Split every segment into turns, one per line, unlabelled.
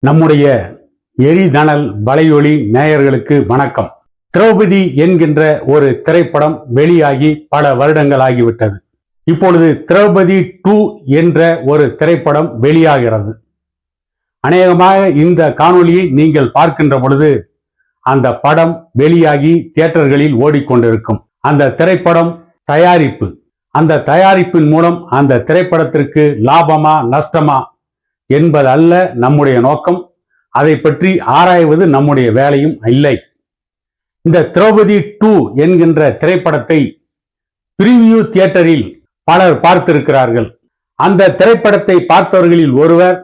நம்முடைய எரிதணல் வலையொலி நேயர்களுக்கு வணக்கம். திரௌபதி என்கின்ற ஒரு திரைப்படம் வெளியாகி பல வருடங்கள் ஆகிவிட்டது. இப்பொழுது திரௌபதி 2 என்ற ஒரு திரைப்படம் வெளியாகிறது. அநேகமாக இந்த காணொளியை நீங்கள் பார்க்கின்ற பொழுது அந்த படம் வெளியாகி தியேட்டர்களில் ஓடிக்கொண்டிருக்கும். அந்த திரைப்படம் தயாரிப்பு, அந்த தயாரிப்பின் மூலம் அந்த திரைப்படத்திற்கு லாபமா நஷ்டமா என்பதல்ல நம்முடைய நோக்கம். அதை பற்றி ஆராய்வது நம்முடைய வேலையும் இல்லை. இந்த திரௌபதி 2 என்கின்ற திரைப்படத்தை பிரிவியூ தியேட்டரில் பலர் பார்த்திருக்கிறார்கள். அந்த திரைப்படத்தை பார்த்தவர்களில் ஒருவர்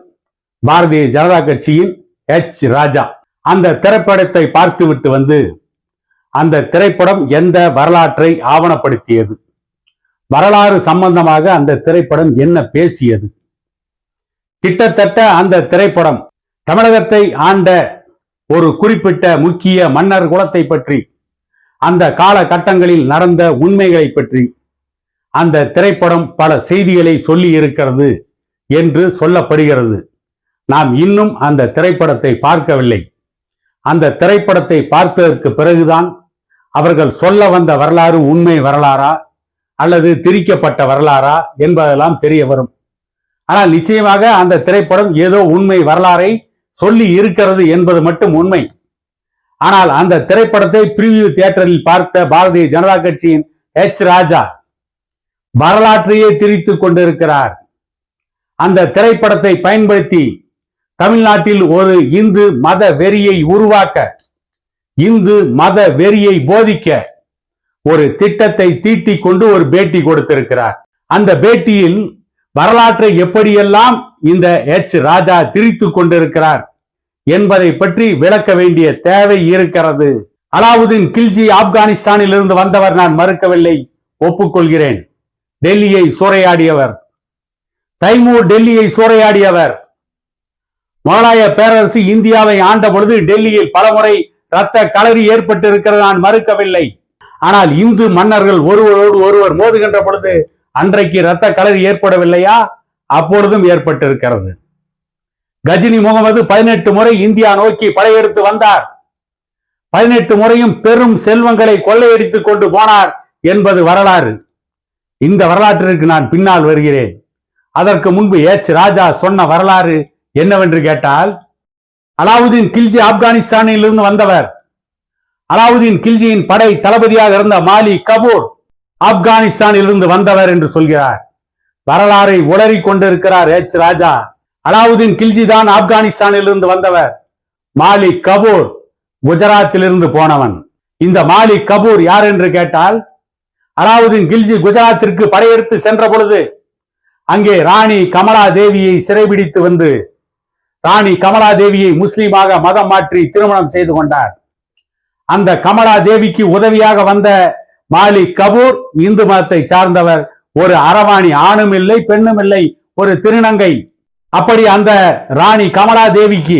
பாரதிய ஜனதா கட்சியின் எச் ராஜா. அந்த திரைப்படத்தை பார்த்துவிட்டு வந்து அந்த திரைப்படம் எந்த வரலாற்றை ஆவணப்படுத்தியது, வரலாறு சம்பந்தமாக அந்த திரைப்படம் என்ன பேசியது, கிட்டத்தட்ட அந்த திரைப்படம் தமிழகத்தை ஆண்ட ஒரு குறிப்பிட்ட முக்கிய மன்னர் குலத்தை பற்றி, அந்த காலகட்டங்களில் நடந்த உண்மைகளை பற்றி அந்த திரைப்படம் பல செய்திகளை சொல்லி இருக்கிறது என்று சொல்லப்படுகிறது. நாம் இன்னும் அந்த திரைப்படத்தை பார்க்கவில்லை. அந்த திரைப்படத்தை பார்த்ததற்கு பிறகுதான் அவர்கள் சொல்ல வந்த வரலாறு உண்மை வரலாறா அல்லது திரிக்கப்பட்ட வரலாறா என்பதெல்லாம் தெரிய வரும். ஆனால் நிச்சயமாக அந்த திரைப்படம் ஏதோ உண்மை வரலாறை சொல்லி இருக்கிறது என்பது மட்டும் உண்மை. ஆனால் அந்த திரைப்படத்தை பிரிவியூ தியேட்டரில் பார்த்த பாரதிய ஜனதா கட்சியின் எச் ராஜா வரலாற்றையே திரித்துக் கொண்டிருக்கிறார். அந்த திரைப்படத்தை பயன்படுத்தி தமிழ்நாட்டில் ஒரு இந்து மத வெறியை உருவாக்க, இந்து மத வெறியை போதிக்க ஒரு திட்டத்தை தீட்டிக் கொண்டு ஒரு பேட்டி கொடுத்திருக்கிறார். அந்த பேட்டியில் வரலாற்றை எப்படியெல்லாம் இந்த எச் ராஜா திரித்துக் கொண்டிருக்கிறார் என்பதை பற்றி விளக்க வேண்டிய தேவை இருக்கிறது. அலாவுதீன் கில்ஜி ஆப்கானிஸ்தானில் இருந்து வந்தவர், நான் மறுக்கவில்லை, ஒப்புக்கொள்கிறேன். டெல்லியை சூறையாடியவர், தைமூர் டெல்லியை சூறையாடியவர். முகலாய பேரரசு இந்தியாவை ஆண்ட பொழுது டெல்லியில் பலமுறை இரத்த களரி ஏற்பட்டு இருக்கிறது, நான் மறுக்கவில்லை. ஆனால் இந்து மன்னர்கள் ஒருவரோடு ஒருவர் மோதுகின்ற பொழுது அன்றைக்கு இரத்த களரி ஏற்படவில்லையா? அப்பொழுதும் ஏற்பட்டிருக்கிறது. கஜினி முகமது 18 முறை இந்தியா நோக்கி படையெடுத்து வந்தார். 18 முறையும் பெரும் செல்வங்களை கொள்ளையடித்துக் கொண்டு போனார் என்பது வரலாறு. இந்த வரலாற்றிற்கு நான் பின்னால் வருகிறேன். அதற்கு முன்பு எச் ராஜா சொன்ன வரலாறு என்னவென்று கேட்டால், அலாவுதீன் கில்ஜி ஆப்கானிஸ்தானில் இருந்து வந்தவர். அலாவுதீன் கில்ஜியின் படை தளபதியாக இருந்த மாலி கபூர் ஆப்கானிஸ்தானில் இருந்து வந்தவர் என்று சொல்கிறார். வரலாறை உளறி கொண்டிருக்கிறார் எச் ராஜா. அலாவுதீன் கில்ஜி தான் ஆப்கானிஸ்தானில் இருந்து வந்தவர். மாலிக் கபூர் குஜராத்தில் இருந்து போனவன். இந்த மாலிக் கபூர் யார் என்று கேட்டால், அலாவுதீன் கில்ஜி குஜராத்திற்கு படையெடுத்து சென்ற பொழுது அங்கே ராணி கமலா தேவியை சிறைபிடித்து வந்து ராணி கமலா தேவியை முஸ்லீமாக மதம் மாற்றி திருமணம் செய்து கொண்டார். அந்த கமலா தேவிக்கு உதவியாக வந்த மாலிக் கபூர் இந்து மதத்தை சார்ந்தவர். ஒரு அரவாணி, ஆணும் இல்லை பெண்ணும் இல்லை, ஒரு திருநங்கை. அப்படி அந்த ராணி கமலா தேவிக்கு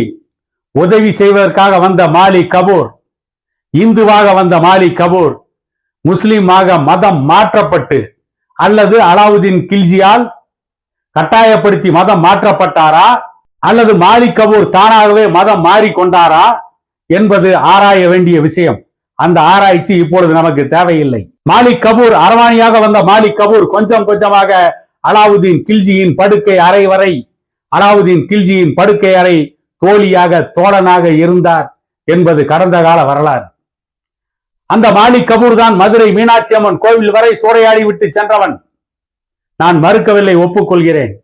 உதவி செய்வதற்காக வந்த மாலிக் கபூர், இந்துவாக வந்த மாலிக் கபூர் முஸ்லிமாக மதம் மாற்றப்பட்டு அல்லது அலாவுதீன் கில்ஜியால் கட்டாயப்படுத்தி மதம் மாற்றப்பட்டாரா அல்லது மாலிக் கபூர் தானாகவே மதம் மாறிக்கொண்டாரா என்பது ஆராய வேண்டிய விஷயம். அந்த ஆராய்ச்சி இப்பொழுது நமக்கு தேவையில்லை. மாலிக் கபூர், அரவாணியாக வந்த மாலிக் கபூர் கொஞ்சம் கொஞ்சமாக அலாவுதீன் கில்ஜியின் படுக்கை அறை வரை, அலாவுதீன் கில்ஜியின் படுக்கை அறை தோழியாக தோழனாக இருந்தார் என்பது கடந்த கால வரலாறு. அந்த மாலிக் கபூர் தான் மதுரை மீனாட்சி அம்மன் கோவில் வரை சூறையாடி விட்டு சென்றவன். நான் மறுக்கவில்லை, ஒப்புக்கொள்கிறேன்.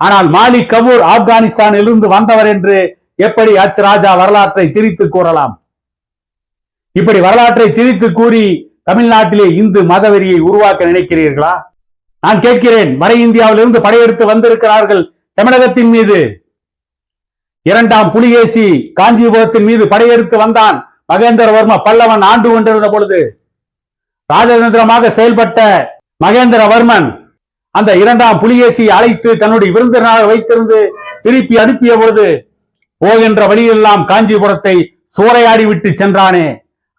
ஆனால் மாலிக் கபூர் ஆப்கானிஸ்தானில் இருந்து வந்தவர் என்று எப்படி எச் ராஜா வரலாற்றை திரித்து கூறலாம்? இப்படி வரலாற்றை திரித்து கூறி தமிழ்நாட்டிலே இந்து மதவெறியை உருவாக்க நினைக்கிறீர்களா? நான் கேட்கிறேன். வட இந்தியாவிலிருந்து படையெடுத்து வந்திருக்கிறார்கள் தமிழகத்தின் மீது. 2ஆம் புலிகேசி காஞ்சிபுரத்தின் மீது படையெடுத்து வந்தான். மகேந்திரவர்ம பல்லவன் ஆண்டு கொண்டிருந்த பொழுது ராஜதந்திரமாக செயல்பட்ட மகேந்திரவர்மன் அந்த 2ஆம் புலிகேசியை அழைத்து தன்னுடைய விருந்தினராக வைத்திருந்து திருப்பி அனுப்பிய பொழுது போகின்ற வழியெல்லாம் காஞ்சிபுரத்தை சூறையாடி விட்டு சென்றானே,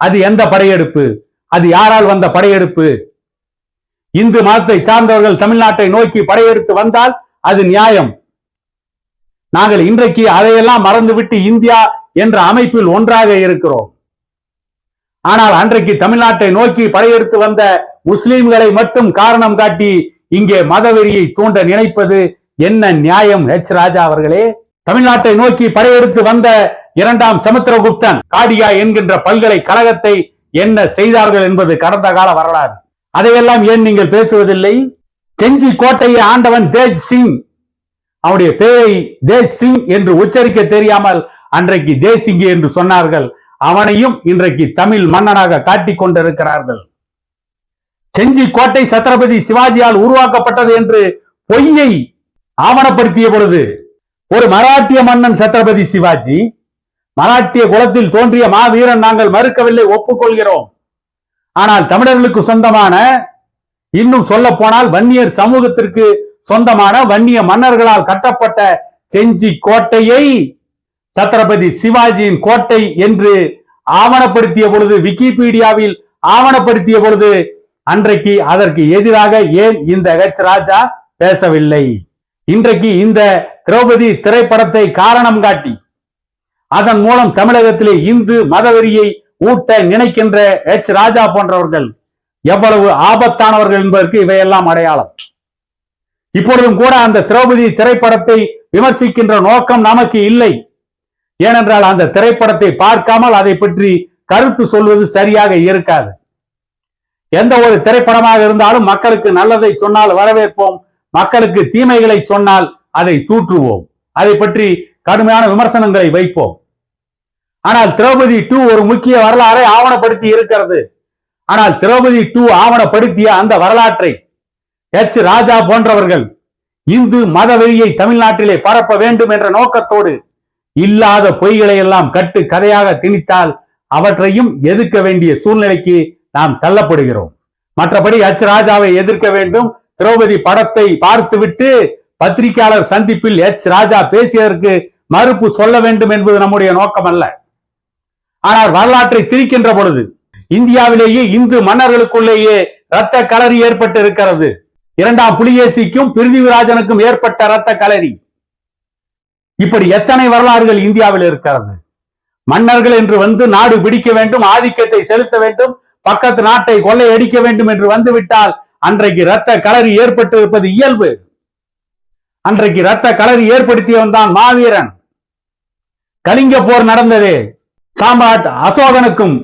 அது எந்த படையெடுப்பு? அது யாரால் வந்த படையெடுப்பு? இந்து மதத்தை சார்ந்தவர்கள் தமிழ்நாட்டை நோக்கி படையெடுத்து வந்தால் அது நியாயம். நாங்கள் இன்றைக்கு அதையெல்லாம் மறந்துவிட்டு இந்தியா என்ற அமைப்பில் ஒன்றாக இருக்கிறோம். ஆனால் அன்றைக்கு தமிழ்நாட்டை நோக்கி படையெடுத்து வந்த முஸ்லிம்களை மட்டும் காரணம் காட்டி இங்கே மதவெறியை தூண்ட நினைப்பது என்ன நியாயம்? ஹெச் ராஜா அவர்களே, தமிழ்நாட்டை நோக்கி படையெடுத்து வந்த இரண்டாம் சமுத்திரகுப்தன் காடியா என்கின்ற பல்கலைக்கழகத்தை என்ன செய்தார்கள் என்பது கடந்த கால வரலாறு. அதையெல்லாம் ஏன் நீங்கள் பேசுவதில்லை? செஞ்சி கோட்டையை ஆண்டவன் தேஜ் சிங், அவருடைய பெயரை தேஜ் சிங் என்று உச்சரிக்க தெரியாமல் அன்றைக்கு தேசிங்கி என்று சொன்னார்கள். அவனையும் இன்றைக்கு தமிழ் மன்னனாக காட்டிக் கொண்டிருக்கிறார்கள். செஞ்சி கோட்டை சத்ரபதி சிவாஜியால் உருவாக்கப்பட்டது என்று பொய்யை ஆவணப்படுத்திய பொழுது ஒரு மராட்டிய மன்னன் சத்ரபதி சிவாஜி, மராட்டிய குலத்தில் தோன்றிய மாவீரன், நாங்கள் மறுக்கவில்லை, ஒப்புக்கொள்கிறோம். ஆனால் தமிழர்களுக்கு சொந்தமான, இன்னும் சொல்ல போனால் வன்னியர் சமூகத்திற்கு சொந்தமான வன்னிய மன்னர்களால் கட்டப்பட்ட செஞ்சி கோட்டையை சத்ரபதி சிவாஜியின் கோட்டை என்று ஆவணப்படுத்திய பொழுது, விக்கிபீடியாவில் ஆவணப்படுத்திய பொழுது, அன்றைக்கு அதற்கு எதிராக ஏன் இந்த ஹெச் ராஜா பேசவில்லை? இன்றைக்கு இந்த திரௌபதி திரைப்படத்தை காரணம் காட்டி அதன் மூலம் தமிழகத்திலே இந்து மதவெறியை ஊட்ட நினைக்கின்ற ஹெச் ராஜா போன்றவர்கள் எவ்வளவு ஆபத்தானவர்கள் என்பதற்கு இவையெல்லாம் அடையாளம். இப்பொழுதும் கூட அந்த திரௌபதி திரைப்படத்தை விமர்சிக்கின்ற நோக்கம் நமக்கு இல்லை. ஏனென்றால் அந்த திரைப்படத்தை பார்க்காமல் அதை பற்றி கருத்து சொல்வது சரியாக இருக்காது. எந்த ஒரு திரைப்படமாக இருந்தாலும் மக்களுக்கு நல்லதை சொன்னால் வரவேற்போம், மக்களுக்கு தீமைகளை சொன்னால் அதை தூற்றுவோம், அதை பற்றி கடுமையான விமர்சனங்களை வைப்போம். ஆனால் திரௌபதி 2 ஒரு முக்கிய வரலாறை ஆவணப்படுத்தி இருக்கிறது. ஆனால் திரௌபதி 2 ஆவணப்படுத்திய அந்த வரலாற்றை ஹெச் ராஜா போன்றவர்கள் இந்து மதவெறியை தமிழ்நாட்டிலே பரப்ப வேண்டும் என்ற நோக்கத்தோடு இல்லாத பொய்களை எல்லாம் கட்டு கதையாக திணித்தால் அவற்றையும் எதிர்க்க வேண்டிய சூழ்நிலைக்கு நாம் தள்ளப்படுகிறோம். மற்றபடி ஹெச் ராஜாவை எதிர்க்க வேண்டும். திரௌபதி படத்தை பார்த்துவிட்டு பத்திரிகையாளர் சந்திப்பில் ஹெச் ராஜா பேசியதற்கு மறுப்பு சொல்ல வேண்டும் என்பது நம்முடைய நோக்கம் அல்ல. ஆனால் வரலாற்றை திரிக்கின்ற பொழுது இந்தியாவிலேயே இந்து மன்னர்களுக்குள்ளேயே இரத்த களரி ஏற்பட்டு இருக்கிறது. இரண்டாம் புலிகேசிக்கும் பிருத்திவிராஜனுக்கும் ஏற்பட்ட இரத்த களரி. இப்படி எத்தனை வரலாறுகள் இந்தியாவில் இருக்கிறது. மன்னர்கள் என்று வந்து நாடு பிடிக்க வேண்டும், ஆதிக்கத்தை செலுத்த வேண்டும், பக்கத்து நாட்டை கொள்ளையடிக்க வேண்டும் என்று வந்துவிட்டால் அன்றைக்கு இரத்த களரி ஏற்பட்டு இருப்பது இயல்பு. அன்றைக்கு இரத்த களரி ஏற்படுத்தியவன் தான் மாவீரன். கலிங்க போர் நடந்தது. சாம்ராட் அசோகனுக்கும்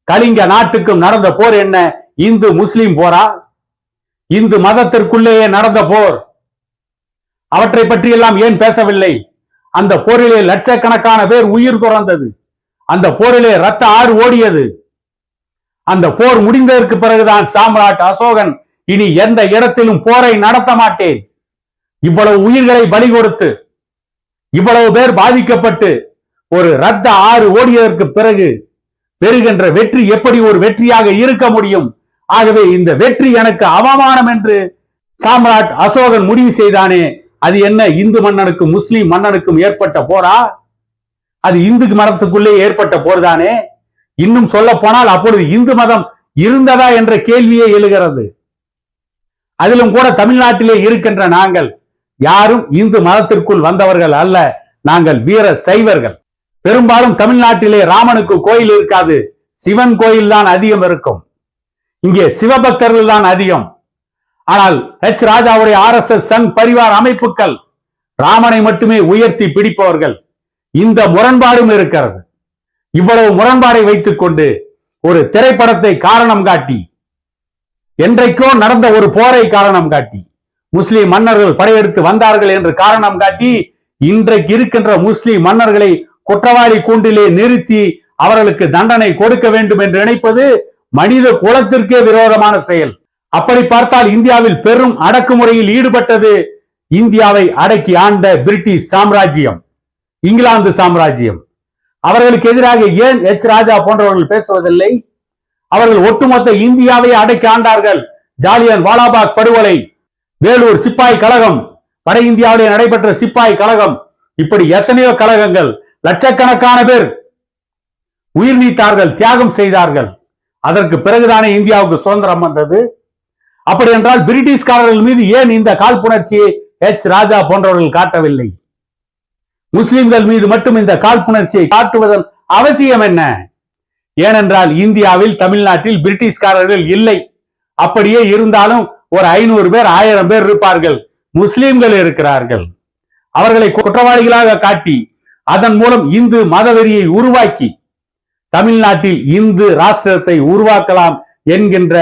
கலிங்க நாட்டுக்கும் நடந்த போர் என்ன? இந்து முஸ்லிம் போரா? இந்து மதத்திற்குள்ளேயே நடந்த போர். அவற்றை பற்றி எல்லாம் ஏன் பேசவில்லை? அந்த போரிலே லட்சக்கணக்கான பேர் உயிர் துறந்தது. அந்த போரிலே ரத்த ஆறு ஓடியது. அந்த போர் முடிந்ததற்கு பிறகுதான் சாம்ராட் அசோகன் இனி எந்த இடத்திலும் போரை நடத்த மாட்டேன், இவ்வளவு உயிர்களை பலி கொடுத்து இவ்வளவு பேர் பாதிக்கப்பட்டு ஒரு ரத்த ஆறு ஓடியதற்கு பிறகு பெறுகின்ற வெற்றி எப்படி ஒரு வெற்றியாக இருக்க முடியும்? ஆகவே இந்த வெற்றி எனக்கு அவமானம் என்று சாம்ராட் அசோகன் முடிவு செய்தானே, அது என்ன இந்து மன்னனுக்கும் முஸ்லிம் மன்னனுக்கும் ஏற்பட்ட போரா? அது இந்து மதத்துக்குள்ளே ஏற்பட்ட போர் தானே. இன்னும் சொல்ல போனால் அப்பொழுது இந்து மதம் இருந்ததா என்ற கேள்வியே எழுகிறது. அதிலும் கூட தமிழ்நாட்டிலே இருக்கின்ற நாங்கள் யாரும் இந்து மதத்திற்குள் வந்தவர்கள் அல்ல. நாங்கள் வீர சைவர்கள். பெரும்பாலும் தமிழ்நாட்டிலே ராமனுக்கு கோயில் இருக்காது, சிவன் கோயில் தான் அதிகம் இருக்கும். இங்கே சிவபக்தர்கள் தான் அதிகம். ஆனால் ஹெச் ராஜாவுடைய RSS சங் பரிவார் அமைப்புகள் ராமனை மட்டுமே உயர்த்தி பிடிப்பவர்கள். இந்த முரண்பாடும் இருக்கிறது. இவ்வளவு முரண்பாடை வைத்துக் கொண்டு ஒரு திரைப்படத்தை காரணம் காட்டி, என்றைக்கோ நடந்த ஒரு போரை காரணம் காட்டி, முஸ்லிம் மன்னர்கள் படையெடுத்து வந்தார்கள் என்று காரணம் காட்டி, இன்றைக்கு இருக்கின்ற முஸ்லிம் மன்னர்களை குற்றவாளி கூண்டிலே நிறுத்தி அவர்களுக்கு தண்டனை கொடுக்க வேண்டும் என்று நினைப்பது மனித குலத்திற்கே விரோதமான செயல். அப்படி பார்த்தால் இந்தியாவில் பெரும் அடக்குமுறையில் ஈடுபட்டது இந்தியாவை அடக்கி ஆண்ட பிரிட்டிஷ் சாம்ராஜ்யம், இங்கிலாந்து சாம்ராஜ்யம். அவர்களுக்கு எதிராக ஏன் ஹெச் ராஜா போன்றவர்கள் பேசுவதில்லை? அவர்கள் ஒட்டுமொத்த இந்தியாவை அடக்கி ஆண்டார்கள். ஜாலியன் வாலாபாக் படுகொலை, வேலூர் சிப்பாய் கழகம், வட இந்தியாவிலே நடைபெற்ற சிப்பாய் கழகம், இப்படி எத்தனையோ கழகங்கள். லட்சக்கணக்கான பேர் உயிர் நீத்தார்கள், தியாகம் செய்தார்கள். அதற்கு பிறகுதானே இந்தியாவுக்கு சுதந்திரம் வந்தது. அப்படி என்றால் பிரிட்டிஷ்காரர்கள் மீது ஏன் இந்த காழ்ப்புணர்ச்சியை ஹெச் ராஜா போன்றவர்கள் காட்டவில்லை? முஸ்லிம்கள் மீது மட்டும் இந்த காழ்ப்புணர்ச்சியை காட்டுவதன் அவசியம் என்ன? ஏனென்றால் இந்தியாவில், தமிழ்நாட்டில் பிரிட்டிஷ்காரர்கள் இல்லை. அப்படியே இருந்தாலும் ஒரு 500 பேர் 1000 பேர் இருப்பார்கள். முஸ்லிம்கள் இருக்கிறார்கள். அவர்களை குற்றவாளிகளாக காட்டி அதன் மூலம் இந்து மதவெறியை உருவாக்கி தமிழ்நாட்டில் இந்து ராஷ்டிரத்தை உருவாக்கலாம் என்கின்ற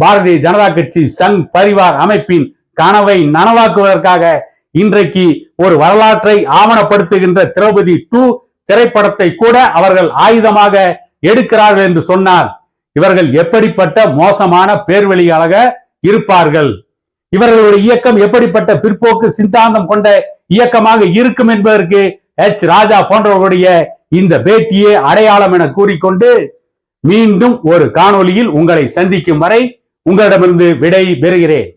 பாரதிய ஜனதா கட்சி சங் பரிவார் அமைப்பின் கனவை நனவாக்குவதற்காக இன்றைக்கு ஒரு வரலாற்றை ஆவணப்படுத்துகின்ற திரௌபதி 2 திரைப்படத்தை கூட அவர்கள் ஆயுதமாக எடுக்கிறார்கள் என்று சொன்னால் இவர்கள் எப்படிப்பட்ட மோசமான பேர்வழியாக இருப்பார்கள்? இவர்களுடைய இயக்கம் எப்படிப்பட்ட பிற்போக்கு சித்தாந்தம் கொண்ட இயக்கமாக இருக்கும் என்பதற்கு எச் ராஜா போன்றவர்களுடைய இந்த பேட்டியே அடையாளம் என கூறிக்கொண்டு மீண்டும் ஒரு காணொளியில் உங்களை சந்திக்கும் வரை உங்களிடமிருந்து விடை பெறுகிறேன்.